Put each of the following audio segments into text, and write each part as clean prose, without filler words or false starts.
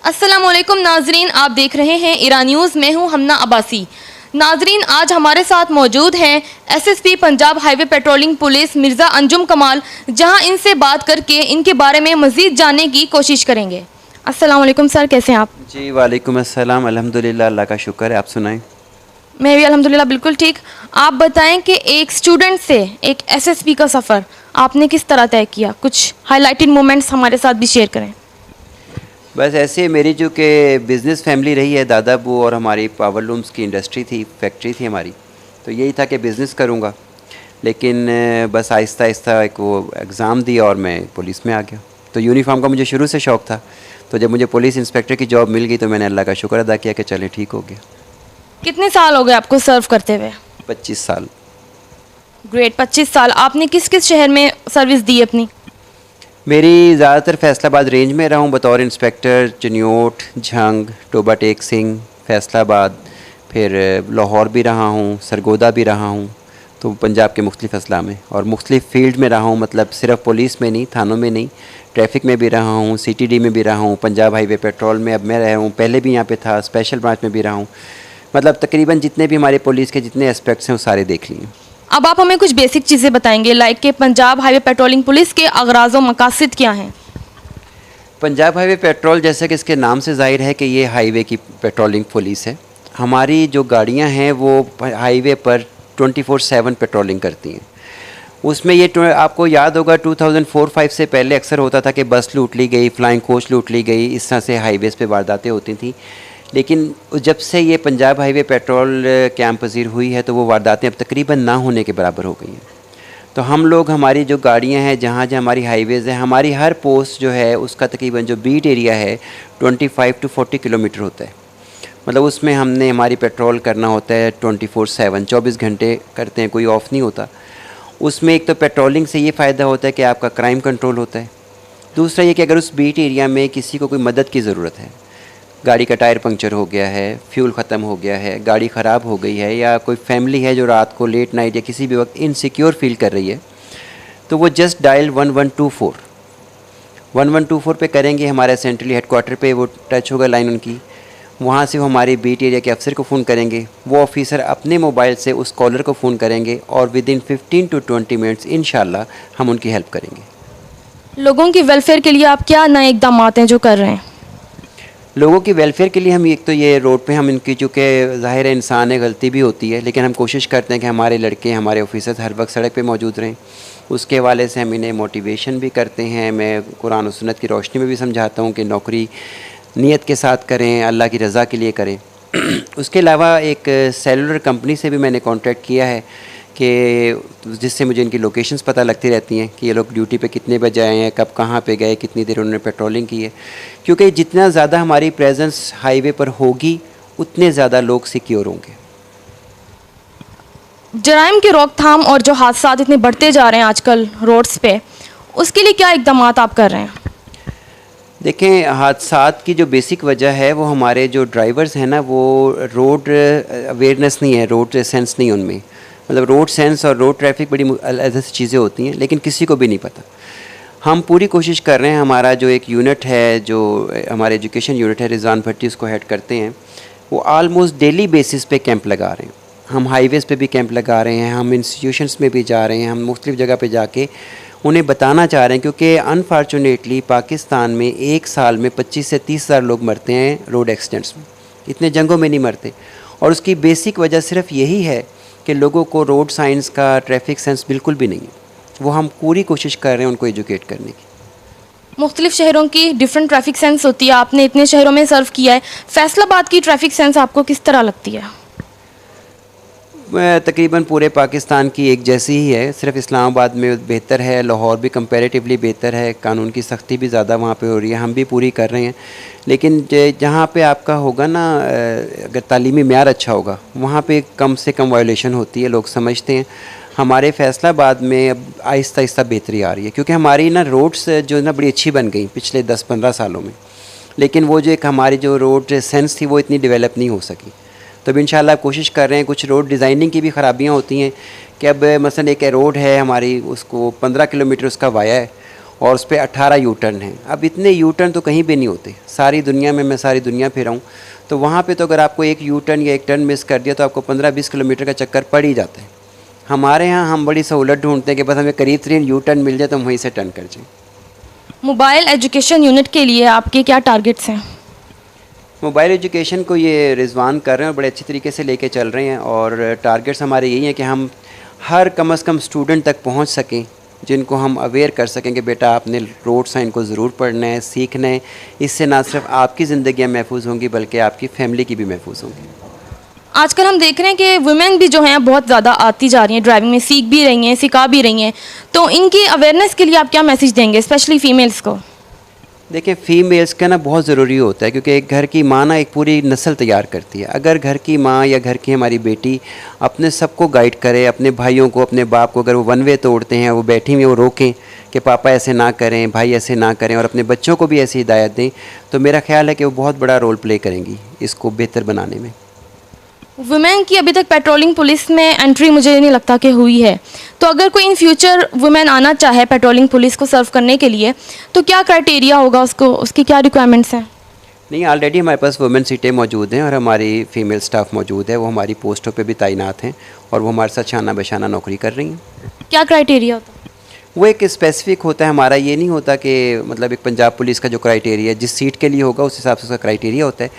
अस्सलामुअलैकुम नाजरीन, आप देख रहे हैं ईरान न्यूज़। मैं हूं हमना अब्बासी। नाजरीन, आज हमारे साथ मौजूद हैं SSP Punjab highway patrolling police Mirza Anjum कमाल, जहां इनसे बात करके इनके बारे में मज़ीद जानने की कोशिश करेंगे। अस्सलामुअलैकुम सर, कैसे हैं आप? जी वालेकुम अस्सलाम, अल्हम्दुलिल्लाह, अल्लाह का शुक्र है। आप सुनाएं। मैं भी अल्हम्दुलिल्लाह बिल्कुल ठीक। आप बताएं कि एक स्टूडेंट से एक एसएसपी का सफ़र आपने किस तरह तय किया? कुछ हाईलाइटेड मोमेंट्स हमारे साथ भी शेयर करें। बस ऐसे मेरी जो कि बिज़नेस फैमिली रही है, दादा अबू और हमारी पावर लूम्स की इंडस्ट्री थी, फैक्ट्री थी हमारी, तो यही था कि बिज़नेस करूँगा। लेकिन बस आहिस्ता आहिस्ता एक वो एग्ज़ाम दिया और मैं पुलिस में आ गया। तो यूनिफॉर्म का मुझे शुरू से शौक़ था, तो जब मुझे पुलिस इंस्पेक्टर की जॉब मिल गई तो मैंने अल्लाह का शुक्र अदा किया कि चले ठीक हो गया। कितने साल हो गए आपको सर्व करते हुए? 25 साल। ग्रेट, 25 साल। आपने किस किस शहर में सर्विस दी अपनी? मेरी ज़्यादातर फैसलाबाद रेंज में रहा हूँ बतौर इंस्पेक्टर। चनियोट, झंग, टोबा टेक सिंह, फैसलाबाद, फिर लाहौर भी रहा हूँ, सरगोदा भी रहा हूँ। तो पंजाब के मुख्तलिफ़ अजला में और मुख्तलिफ़ फील्ड में रहा हूँ, मतलब सिर्फ पुलिस में नहीं, थानों में नहीं, ट्रैफिक में भी रहा हूँ, सीटीडी में भी रहा हूँ, पंजाब हाईवे पेट्रोल में अब मैं रहा हूँ, पहले भी यहाँ पे था, स्पेशल ब्रांच में भी रहा हूँ। मतलब तकरीबन जितने भी हमारे पुलिस के जितने एस्पेक्ट्स हैं वो सारे देख लिए। अब आप हमें कुछ बेसिक चीज़ें बताएंगे, लाइक कि पंजाब हाईवे पेट्रोलिंग पुलिस के अगराज़ व मकासद क्या हैं? पंजाब हाईवे पेट्रोल, जैसे कि इसके नाम से ज़ाहिर है कि ये हाईवे की पेट्रोलिंग पुलिस है। हमारी जो गाड़ियां हैं वो हाईवे पर 24/7 पेट्रोलिंग करती हैं। उसमें ये आपको याद होगा 2004-05 से पहले अक्सर होता था कि बस लूट ली गई, फ्लाइंग कोच लूट ली गई, इस तरह से हाईवेज़ पे वारदातें होती थी। लेकिन जब से ये पंजाब हाईवे पेट्रोल कैंप पजीर हुई है तो वो वारदातें अब तकरीबन ना होने के बराबर हो गई हैं। तो हम लोग, हमारी जो गाड़ियां हैं, जहाँ जहाँ हमारी हाईवेज़ हैं, हमारी हर पोस्ट जो है उसका तकरीबन जो बीट एरिया है 25 to 40 किलोमीटर होता है। मतलब उसमें हमने हमारी पेट्रोल करना होता है 24/7, 24 घंटे करते हैं, कोई ऑफ़ नहीं होता। उसमें एक तो पेट्रोलिंग से ये फ़ायदा होता है कि आपका क्राइम कंट्रोल होता है। दूसरा ये कि अगर उस बीट एरिया में किसी को कोई मदद की ज़रूरत है, गाड़ी का टायर पंक्चर हो गया है, फ्यूल ख़त्म हो गया है, गाड़ी ख़राब हो गई है, या कोई फैमिली है जो रात को लेट नाइट या किसी भी वक्त इनसिक्योर फील कर रही है, तो वो जस्ट डायल 1124 पे करेंगे। हमारे सेंट्रली हेडक्वार्टर पे वो टच होगा लाइन उनकी, वहाँ से वो हमारे बीट एरिया के अफसर को फ़ोन करेंगे। वो ऑफिसर अपने मोबाइल से उस कॉलर को फ़ोन करेंगे और विदिन 15 to 20 मिनट्स इंशाल्लाह हम उनकी हेल्प करेंगे। लोगों की वेलफेयर के लिए आप क्या नए इकदाम हैं जो कर रहे हैं? लोगों की वेलफेयर के लिए हम एक तो ये रोड पे हम इनकी, चूँकि ज़ाहिर है इंसान है, गलती भी होती है, लेकिन हम कोशिश करते हैं कि हमारे लड़के, हमारे ऑफिसर्स हर वक्त सड़क पे मौजूद रहें। उसके हवाले से हम इन्हें मोटिवेशन भी करते हैं। मैं कुरान और सुन्नत की रोशनी में भी समझाता हूँ कि नौकरी नीयत के साथ करें, अल्लाह की रज़ा के लिए करें। उसके अलावा एक सेलुलर कंपनी से भी मैंने कॉन्टैक्ट किया है कि जिससे मुझे इनकी लोकेशंस पता लगती रहती हैं कि ये लोग ड्यूटी पे कितने बजे आए हैं, कब कहाँ पे गए, कितनी देर उन्होंने पेट्रोलिंग की है। क्योंकि जितना ज़्यादा हमारी प्रेजेंस हाईवे पर होगी उतने ज़्यादा लोग सिक्योर होंगे। जराइम की रोकथाम और जो हादसा इतने बढ़ते जा रहे हैं आजकल रोड्स पे, उसके लिए क्या इकदाम आप कर रहे हैं? देखें, हादसात की जो बेसिक वजह है वो हमारे जो ड्राइवर्स हैं ना, वो रोड अवेयरनेस नहीं है, रोड सेंस नहीं उनमें। मतलब रोड सेंस और रोड ट्रैफिक बड़ी ऐसी चीज़ें होती हैं, लेकिन किसी को भी नहीं पता। हम पूरी कोशिश कर रहे हैं, हमारा जो एक यूनिट है, जो हमारे एजुकेशन यूनिट है, रिजवान भट्टी उसको हेड करते हैं, वो आलमोस्ट डेली बेसिस पे कैंप लगा रहे हैं। हम हाईवेज़ पे भी कैंप लगा रहे हैं, हम इंस्टीट्यूशंस में भी जा रहे हैं, हम मुख्तलिफ़ जगह पे जाके उन्हें बताना चाह रहे हैं। क्योंकि अनफॉर्चुनेटली पाकिस्तान में एक साल में 25 से 30 हज़ार लोग मरते हैं रोड एक्सीडेंट्स में, इतने जंगों में नहीं मरते। और उसकी बेसिक वजह सिर्फ यही है कि लोगों को रोड साइंस का, ट्रैफिक सेंस बिल्कुल भी नहीं है। वो हम पूरी कोशिश कर रहे हैं उनको एजुकेट करने की। मुख्तलिफ शहरों की डिफरेंट ट्रैफिक सेंस होती है, आपने इतने शहरों में सर्व किया है, फैसलाबाद की ट्रैफिक सेंस आपको किस तरह लगती है? तकरीबन पूरे पाकिस्तान की एक जैसी ही है, सिर्फ इस्लामाबाद में बेहतर है, लाहौर भी कंपैरेटिवली बेहतर है, कानून की सख्ती भी ज़्यादा वहाँ पे हो रही है, हम भी पूरी कर रहे हैं। लेकिन जहाँ पे आपका होगा ना, अगर तालीमी म्यार अच्छा होगा, वहाँ पे कम से कम वायोलेशन होती है, लोग समझते हैं। हमारे फैसलाबाद में अब आहिस्ता आहिस्ता बेहतरी आ रही है, क्योंकि हमारी ना रोड्स जो है ना बड़ी अच्छी बन गई पिछले 10-15 सालों में, लेकिन वो जो एक हमारी जो रोड सेंस थी वो इतनी डेवलप नहीं हो सकी। तो अब इंशाल्लाह कोशिश कर रहे हैं। कुछ रोड डिज़ाइनिंग की भी ख़राबियाँ होती हैं कि अब मसलन एक रोड है हमारी, उसको 15 किलोमीटर उसका वाया है, और उस पर 18 यू टर्न हैं। अब इतने यू टर्न तो कहीं भी नहीं होते सारी दुनिया में, मैं सारी दुनिया फिरा हूँ, तो वहाँ पे तो अगर आपको एक यू टर्न या एक टर्न मिस कर दिया तो आपको 15-20 किलोमीटर का चक्कर पड़ ही जाता है। हमारे यहाँ हम बड़ी सहूलत ढूंढते हैं कि बस हमें करीब तरीन यू टर्न मिल जाए तो हम वहीं से टर्न कर जाएँ। मोबाइल एजुकेशन यूनिट के लिए आपके क्या टारगेट्स हैं? मोबाइल एजुकेशन को ये रिजवान कर रहे हैं और बड़े अच्छी तरीके से लेके चल रहे हैं, और टारगेट्स हमारे यही हैं कि हम हर कम से कम स्टूडेंट तक पहुंच सकें, जिनको हम अवेयर कर सकें कि बेटा आपने रोड साइन को ज़रूर पढ़ना है, सीखना है। इससे ना सिर्फ आपकी ज़िंदगियाँ महफूज होंगी बल्कि आपकी फैमिली की भी महफूज होंगी। आजकल हम देख रहे हैं कि वुमेन भी जो हैं बहुत ज़्यादा आती जा रही हैं, ड्राइविंग में सीख भी रही हैं, सिखा भी रही हैं, तो इनकी अवेयरनेस के लिए आप क्या मैसेज देंगे, स्पेशली फीमेल्स को? देखिए, फ़ीमेल्स का ना बहुत ज़रूरी होता है, क्योंकि एक घर की माँ ना एक पूरी नस्ल तैयार करती है। अगर घर की माँ या घर की हमारी बेटी अपने सबको गाइड करे, अपने भाइयों को, अपने बाप को, अगर वो वन वे तोड़ते हैं, वो बैठी हुई वो रोकें कि पापा ऐसे ना करें, भाई ऐसे ना करें, और अपने बच्चों को भी ऐसी हिदायत दें, तो मेरा ख्याल है कि वो बहुत बड़ा रोल प्ले करेंगी इसको बेहतर बनाने में। वुमेन की अभी तक पेट्रोलिंग पुलिस में एंट्री मुझे नहीं लगता कि हुई है, तो अगर कोई इन फ्यूचर वुमेन आना चाहे पेट्रोलिंग पुलिस को सर्व करने के लिए तो क्या क्राइटेरिया होगा, उसकी क्या रिक्वायरमेंट्स हैं? नहीं, ऑलरेडी हमारे पास वुमेन सीटें मौजूद हैं और हमारी फ़ीमेल स्टाफ मौजूद है, वो हमारी पोस्टों पे भी तैनात हैं और वो हमारे साथ शाना बशाना नौकरी कर रही हैं। क्या क्राइटेरिया होता है? वो एक स्पेसिफिक होता है, हमारा ये नहीं होता कि मतलब एक पंजाब पुलिस का जो क्राइटेरिया जिस सीट के लिए होगा उस हिसाब से उसका क्राइटेरिया होता है,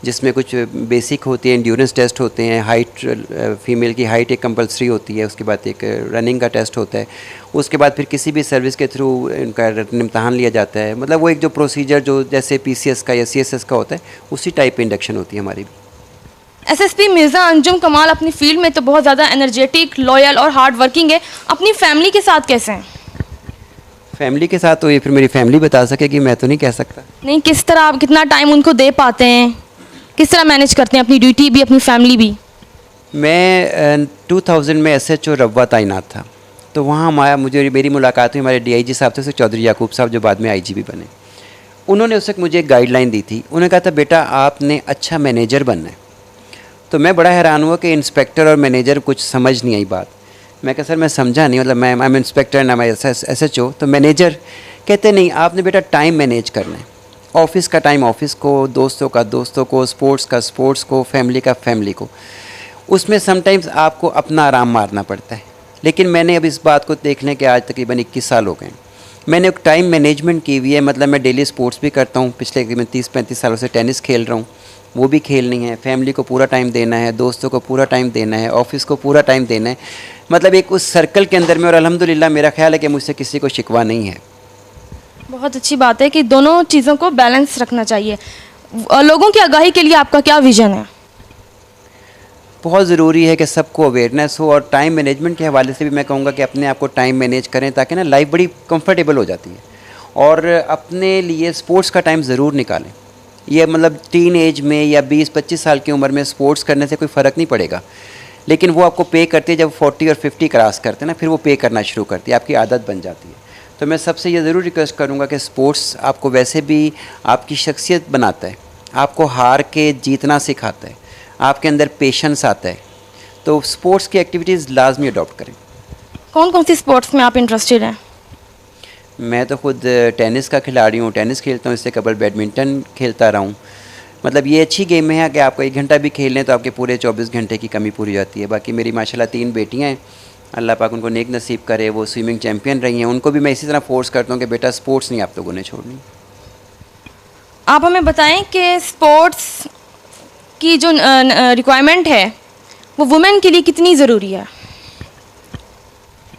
जिसमें कुछ बेसिक होती है, एंड्योरेंस टेस्ट होते हैं, हाइट, फीमेल की हाइट एक कंपलसरी होती है, उसके बाद एक रनिंग का टेस्ट होता है, उसके बाद फिर किसी भी सर्विस के थ्रू इनका इम्तहान लिया जाता है। मतलब वो एक जो प्रोसीजर जो जैसे PCS का या CSS का होता है उसी टाइप इंडक्शन होती है हमारी भी। SSP मिर्ज़ा अंजुम कमाल अपनी फील्ड में तो बहुत ज़्यादा एनर्जेटिक, लॉयल और हार्ड वर्किंग है, अपनी फैमिली के साथ कैसे हैं? फैमिली के साथ तो ये फिर मेरी फैमिली बता सकेगी, मैं तो नहीं कह सकता। नहीं, किस तरह आप कितना टाइम उनको दे पाते हैं, किस तरह मैनेज करते हैं अपनी ड्यूटी भी अपनी फैमिली भी? मैं 2000 में SHO रब्वा तैनात था, तो वहाँ मेरी मुलाकात हुई हमारे DIG साहब से, चौधरी याकूब साहब जो बाद में IGP बने। उन्होंने उस वक्त मुझे एक गाइडलाइन दी थी, उन्होंने कहा था बेटा आपने अच्छा मैनेजर बनना है। तो मैं बड़ा हैरान हुआ कि इंस्पेक्टर और मैनेजर कुछ समझ नहीं आई बात। मैं कहा सर मैं समझा नहीं, मतलब मैं I am inspector and I am SHO, तो मैनेजर कहते नहीं, आपने बेटा टाइम मैनेज करना है, ऑफिस का टाइम ऑफिस को, दोस्तों का दोस्तों को, स्पोर्ट्स का स्पोर्ट्स को, फैमिली का फैमिली को। उसमें समटाइम्स आपको अपना आराम मारना पड़ता है। लेकिन मैंने अब इस बात को देखने के आज तकरीबन 21 साल हो गए, मैंने एक टाइम मैनेजमेंट की हुई है। मतलब मैं डेली स्पोर्ट्स भी करता हूँ, पिछले तकरीबन 30-35 सालों से टेनिस खेल रहा हूँ, वो भी खेलनी है, फैमिली को पूरा टाइम देना है, दोस्तों को पूरा टाइम देना है, ऑफिस को पूरा टाइम देना है, मतलब एक उस सर्कल के अंदर में। और अल्हम्दुलिल्लाह मेरा ख्याल है कि मुझसे किसी को शिकवा नहीं है। बहुत अच्छी बात है कि दोनों चीज़ों को बैलेंस रखना चाहिए। लोगों की आगाही के लिए आपका क्या विज़न है? बहुत ज़रूरी है कि सबको अवेयरनेस हो, और टाइम मैनेजमेंट के हवाले से भी मैं कहूँगा कि अपने आप को टाइम मैनेज करें, ताकि ना लाइफ बड़ी कंफर्टेबल हो जाती है। और अपने लिए स्पोर्ट्स का टाइम ज़रूर निकालें। ये मतलब टीन एज में या 20-25 साल की उम्र में स्पोर्ट्स करने से कोई फ़र्क नहीं पड़ेगा, लेकिन वो आपको पे करती है जब 40 और 50 क्रॉस करते हैं ना, फिर वो पे करना शुरू करती है, आपकी आदत बन जाती है। तो मैं सबसे ये ज़रूर रिक्वेस्ट करूँगा कि स्पोर्ट्स आपको वैसे भी आपकी शख्सियत बनाता है, आपको हार के जीतना सिखाता है, आपके अंदर पेशेंस आता है, तो स्पोर्ट्स की एक्टिविटीज़ लाजमी अडॉप्ट करें। कौन कौन सी स्पोर्ट्स में आप इंटरेस्टेड हैं? मैं तो खुद टेनिस का खिलाड़ी हूँ, टेनिस खेलता हूँ, इससे कबल बैडमिंटन खेलता रहा हूँ। मतलब ये अच्छी गेम है कि आपको 1 घंटा भी खेल लें तो आपके पूरे 24 घंटे की कमी पूरी जाती है। बाकी मेरी माशाल्लाह 3 बेटियाँ हैं, अल्लाह पाक उनको नेक नसीब करे, वो स्विमिंग चैम्पियन रही हैं। उनको भी मैं इसी तरह फोर्स करता हूँ कि बेटा स्पोर्ट्स नहीं आप लोगों ने छोड़नी। आप हमें बताएं कि स्पोर्ट्स की जो रिक्वायरमेंट है वो वुमेन के लिए कितनी ज़रूरी है?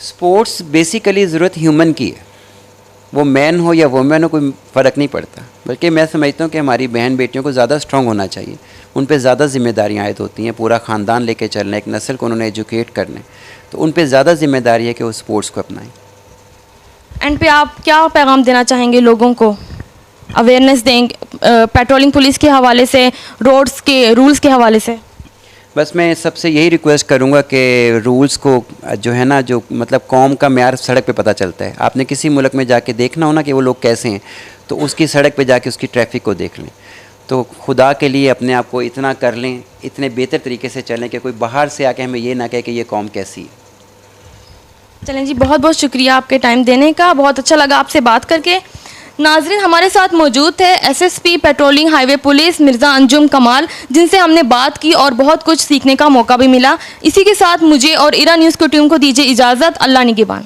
स्पोर्ट्स बेसिकली ज़रूरत ह्यूमन की है, वो मैन हो या वुमेन हो कोई फ़र्क नहीं पड़ता। बल्कि मैं समझता हूँ कि हमारी बहन बेटियों को ज़्यादा स्ट्रॉन्ग होना चाहिए, उन पे ज़्यादा जिम्मेदारियाँ आयद होती हैं, पूरा ख़ानदान लेके चलना, एक नस्ल को उन्होंने एजुकेट करना है, तो उन पे ज़्यादा जिम्मेदारी है कि वो स्पोर्ट्स को अपनाएं। एंड पे आप क्या पैगाम देना चाहेंगे लोगों को, अवेयरनेस देंगे पेट्रोलिंग पुलिस के हवाले से, रोड्स के रूल्स के हवाले से? बस मैं सबसे यही रिक्वेस्ट करूँगा कि रूल्स को जो है ना, जो मतलब कौम का म्यार सड़क पे पता चलता है। आपने किसी मुल्क में जाके देखना हो ना कि वो लोग कैसे हैं, तो उसकी सड़क पे जाके उसकी ट्रैफिक को देख लें। तो खुदा के लिए अपने आप को इतना कर लें, इतने बेहतर तरीके से चलें कि कोई बाहर से आके हमें ये ना कहे कि ये कौम कैसी है। चलें जी, बहुत बहुत शुक्रिया आपके टाइम देने का, बहुत अच्छा लगा आपसे बात करके। नाजरीन, हमारे साथ मौजूद थे SSP patrolling highway police Mirza Anjum कमाल, जिनसे हमने बात की और बहुत कुछ सीखने का मौका भी मिला। इसी के साथ मुझे और इरा न्यूज़ की टीम को दीजिए इजाज़त। अल्लाह निगहबान।